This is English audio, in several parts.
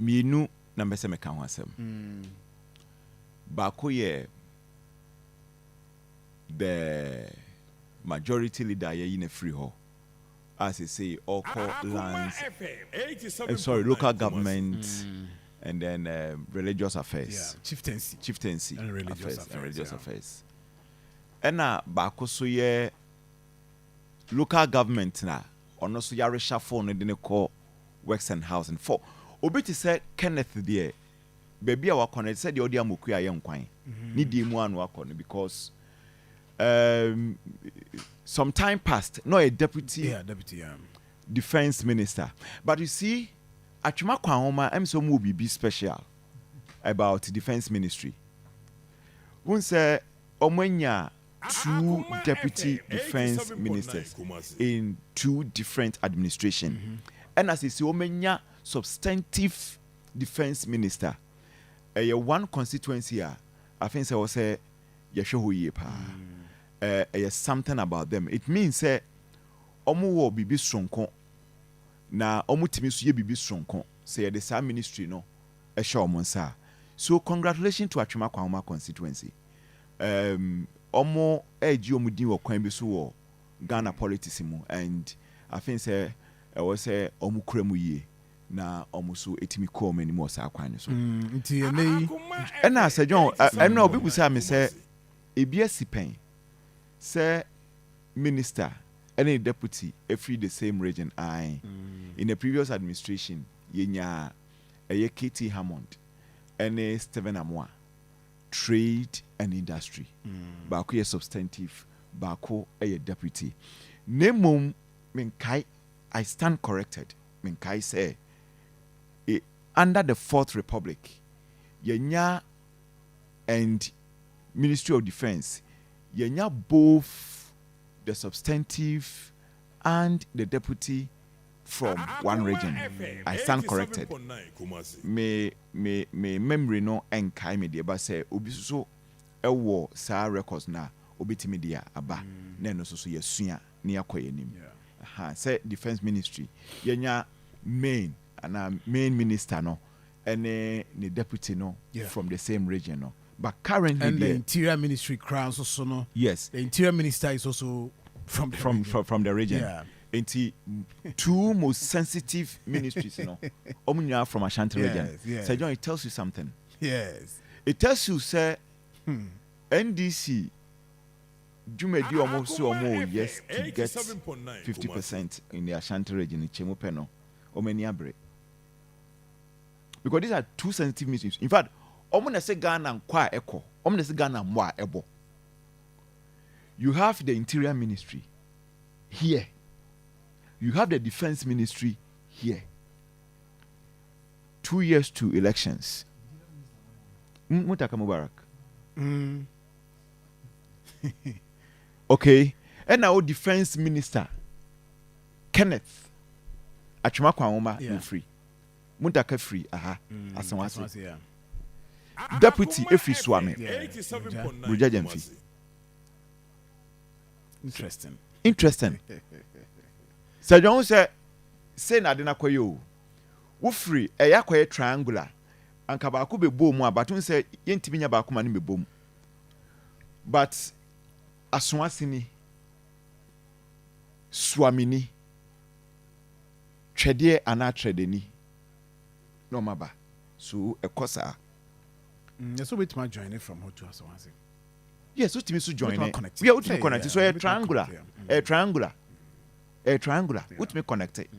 mienu na mbese meka ho asem baako ye the majority leader ye in a free ho as they say all call lands local government and then religious affairs chieftaincy and religious affairs and baako so ye local government na ono so ya reshuffle no de ne call works and housing for obi ti say Kenneth there baby a wakọ said the odi amoku aye nkwan ni di mu anu akọ because some time past no a deputy defense minister, but you see atwema kwan homa am so mu bibi special about defense ministry won say omanya two deputy defense ministers in two different administration and as you see omanya substantive defense minister one constituency I think say was say yehwe pa something about them. It means say omo wo bibi stronko na omo timi so ye bibi stronko say the same ministry no e hye omo nsa. So congratulations to Atwema Kwahoma constituency. Omo eji omo din wo kwan bi so wo Ghana politics mu and I think say e was say omo kura mu yie na omo so etimi ko omo ni mo sa kwan so. Nti enei e na say John e na obi bu say me say ebia sipen say minister any deputy every the same region in the previous administration yenya KT Hammond and Stephen Amwa trade and industry baako ye substantive baako a deputy nemom menkai I stand corrected menkai say under the Fourth Republic yenya and Ministry of Defense yenya both the substantive and the deputy from one region. I stand corrected. Me memory no enkai me de ba say obi so ewo sa records na obetimi dia aba na no so yesua na yakoye nim. Say defense ministry yenya main minister no and the deputy no from the same region no. But currently, and the interior ministry crowns also no. Yes, the interior minister is also from the region. Yeah, and the two most sensitive ministries, you know, Omunya from Ashanti region. Yes. So John, it tells you something. Yes, it tells you, say, NDC. Jumedi almost yes to get 50% in the Ashanti region in Chemopeno, Omeniabre. Because these are two sensitive ministries. In fact. Omuna se Ghana nkwa eko. Omuna se Ghana mwa ebo. You have the interior ministry here. You have the defense ministry here. 2 years to elections. Mutaka Mubarak. Okay. And now defense minister Kenneth Atwema Kwahoma free. Mutaka free. Asanwase. Deputy Efi Swami. Interesting. Sir John say na de na koyo. Wo free e yakoye triangular. Anka ba ko be bom abatun say yentimi nya ba ko ma ne be bom. But aswasini Swamini Twede ana Twedeni no maba. So ekosa so wait my join it from how to Asawase. Yes, so to join it. We are to connect. So a triangular. A triangular. What me connect it?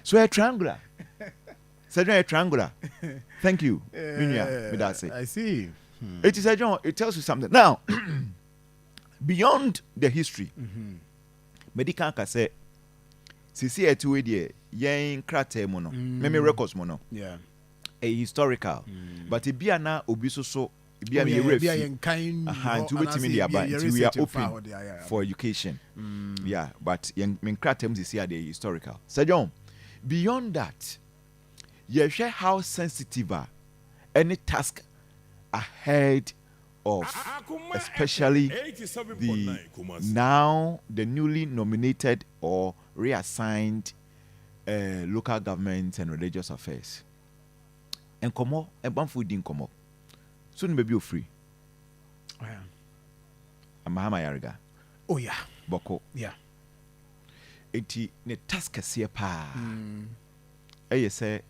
So a triangular. So a triangular. Thank you. I see. It is a John, it tells you something. Now beyond the history, medical can say Sisi etu we yen krate mono meme records mono a historical but it be na obi so be na refi to wetimi dia ba we are open for education but yen men kratem this year the historical Sir John, beyond that you share how sensitive any task ahead of especially the newly nominated or reassigned local government and religious affairs. And Nkomo, and Banfu didn't come up. Soon maybe you're free. Oh, yeah. I'm Mahama Yariga. Oh, yeah. Boko. Yeah. Eti ne task here pa. Say,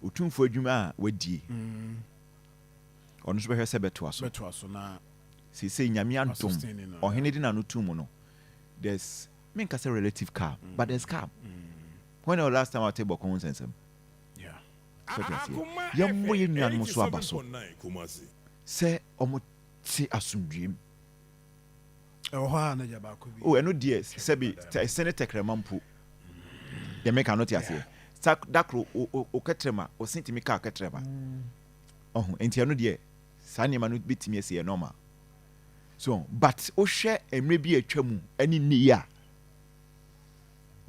Utum for Juma, wedi. On Super Sebetuaso. Betuaso na. Si say Yamian Tum or Henedin and Utumono. There's make us a relative calm, but there's calm. When the last time I take Boko sense him? Yeah. Young way in Muswabaso. Say, Omo see assume dream. Oh, and no dear, Sebi, Senator Cremampu. They make a note here. Dakro o Catrema or Saint Mika Catrema. Oh, and Tiano dear, Sanya Manu beat me as a normal. So, but o share and maybe a chemu any near.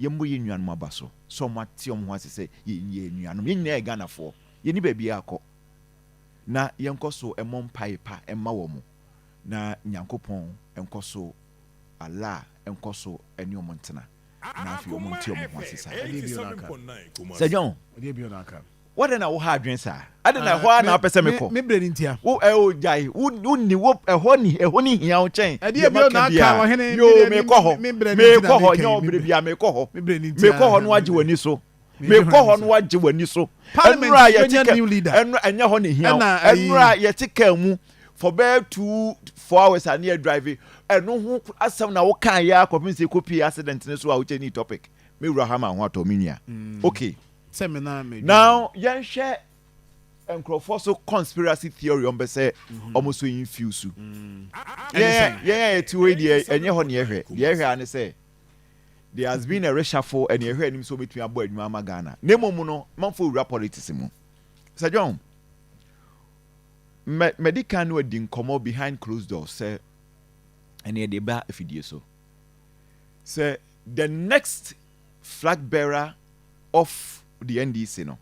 Yambo yin yan mabaso. So much Tiom wants to say, yin yan, yin Ghana for. Yeni baby ako. Na yankoso a mom pipa and mawomo. Na Nyankopon enkoso Allah enkoso enyo montana na afi omonti omwasisa se John what na wo ha adwen sa ade na ho na pese meko me bre ntia wo o jai wo ni wo ehɔ ni hia wo chen ade bi na aka wo hene yo me kɔ hɔ nyo bre bia me kɔ hɔ me kɔ hɔ no agye wani so me kɔ hɔ no agye wani so enra ye tika enra enya hɔ ni hia enra ye tika mu for about 2-4 hours and near driving and no asam na wo kan ya akopin se copy accident ne so a wo cheni topic me Rahama ho atominia okay seminar now yan share enkrofo so conspiracy theory on be say almost so infuse yeah ti we dey enye ho ne ehwe an say there has been a reshuffle and ehwe anim so between abo adwuma ma Ghana nemo no manfo wura politics mu Sir John medical no din komo behind closed doors say and they ba afidie so say the next flag bearer of the NDC no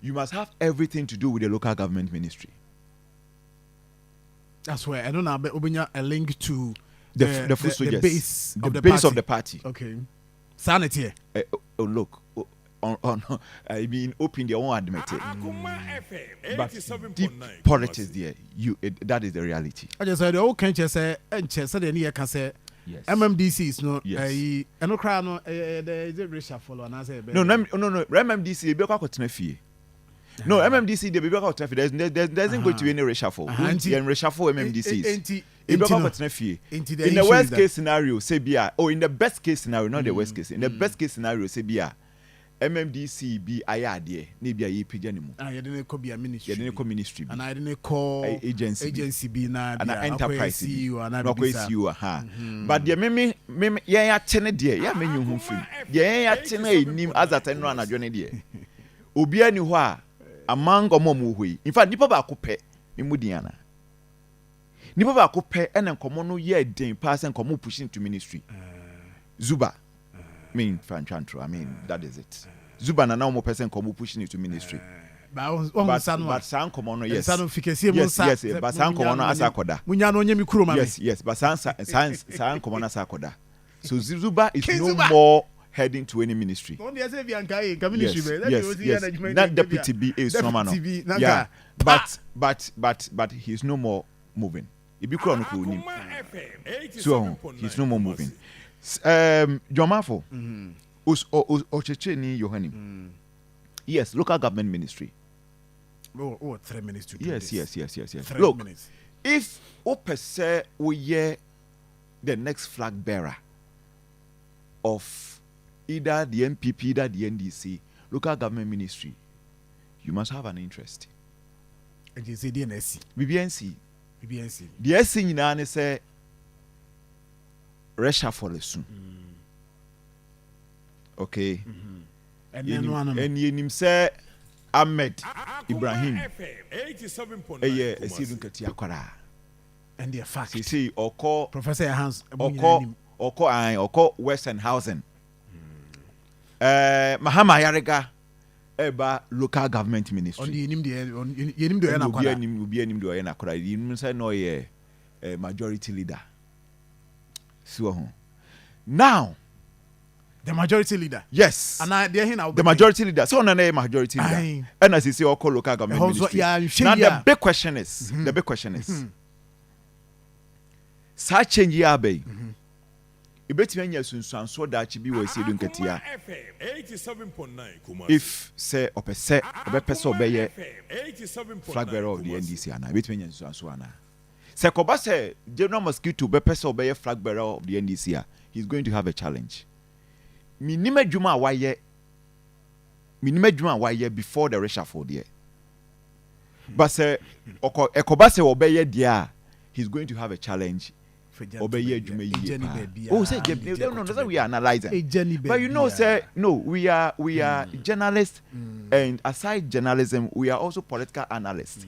you must have everything to do with the local government ministry. That's where I don't know but a link to the base of the party. Okay. Sanity. Oh look I mean, open their own admitted. But deep politics there, that is the reality. I just said, oh, can't you say, and Chester, and you can say, yes. MMDC is not, I no cry, no, there is a reshuffle, and I say, no, MMDC, be back to fee. No, MMDC, they be back to fee. There isn't going to be any reshuffle. And reshuffle MMDCs. In the worst case scenario, say, in the best case scenario, not the worst case, in the best case scenario, say, MMDC be ayade ne bia ye pagya ne mu ye de ne ko bia ministry ye de ne ko ministry and I de ne ko agency be na bia enterprise CEO and no ko CEO ha but the me ye ate ne de ya menyu hu firi ye ate na enim azata no anadwo ne de obi ani ho a amango momo hoi in fact nipa ba ko pe me mudiana nipa ba ko pe ene nkomo no ye den pass nkomo pushing to ministry Zuba I mean, that is it. Zuba na now more person come pushing it to ministry. But San Comono, yes. Yes, but San Comono Asakoda. Yes, but San Comono Asakoda. So Zuba is no more heading to any ministry. Yes. Not deputy B is Somano. Yeah, but he's no more moving. So he's no more moving. Jomafo Ochecheni Yohanim. Yes, local government ministry. 3 minutes to yes. Look, minutes. If Opese we the next flag bearer of either the MPP, either the NDC, local government ministry, you must have an interest. And you say DNSC. BBNC. The SC in say reshuffle soon. Okay. And you say Ahmed Ibrahim. And the fact. You see, or call Professor Hans or call Western Housing. Mahama Yariga eba local government ministry. On the majority leader. So now The majority leader. Yes. And the majority leader. So on a majority leader. And as you say, all local government ministry. Now the big question is, such change ya be. Ibetimi anya sunsuanso da chi bi wasi edu nketia. If say opese obepese obeye flag bearer of the NDC ana ibetimi anya sunsuanso ana. Say koba say General Mosquito obepese obeye flag bearer of the NDC, he's going to have a challenge. Minima dwuma waye before the reshuffle there. But say ekoba say obeye dia, he's going to have a challenge. Obey oh, say no, that's what we are analyzing. But you know, say no, we are journalists, and aside journalism, we are also political analysts.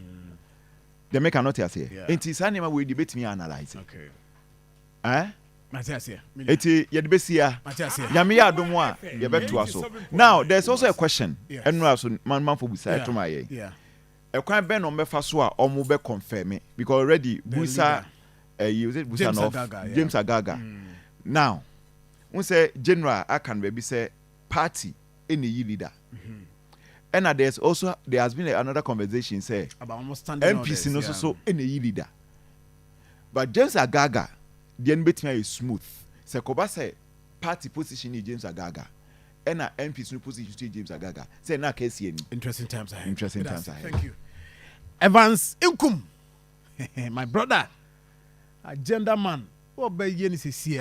They make a note here. It is animal we debate me analyzing. Okay. Now there's also a question. And also man for beside to my a crime ben on Mefaswa or Mube confirm it because already Busa. James Agaga. Now, we say general, I can maybe say party any leader. And there has been another conversation say about MPC no so any leader. But James Agaga, the NBT is smooth. Say Koba say party position is James Agaga. And MPC no position is James Agaga. Say na case interesting times ahead. Thank you. Evans Nkum, my brother. Agenda man, what by yen is here.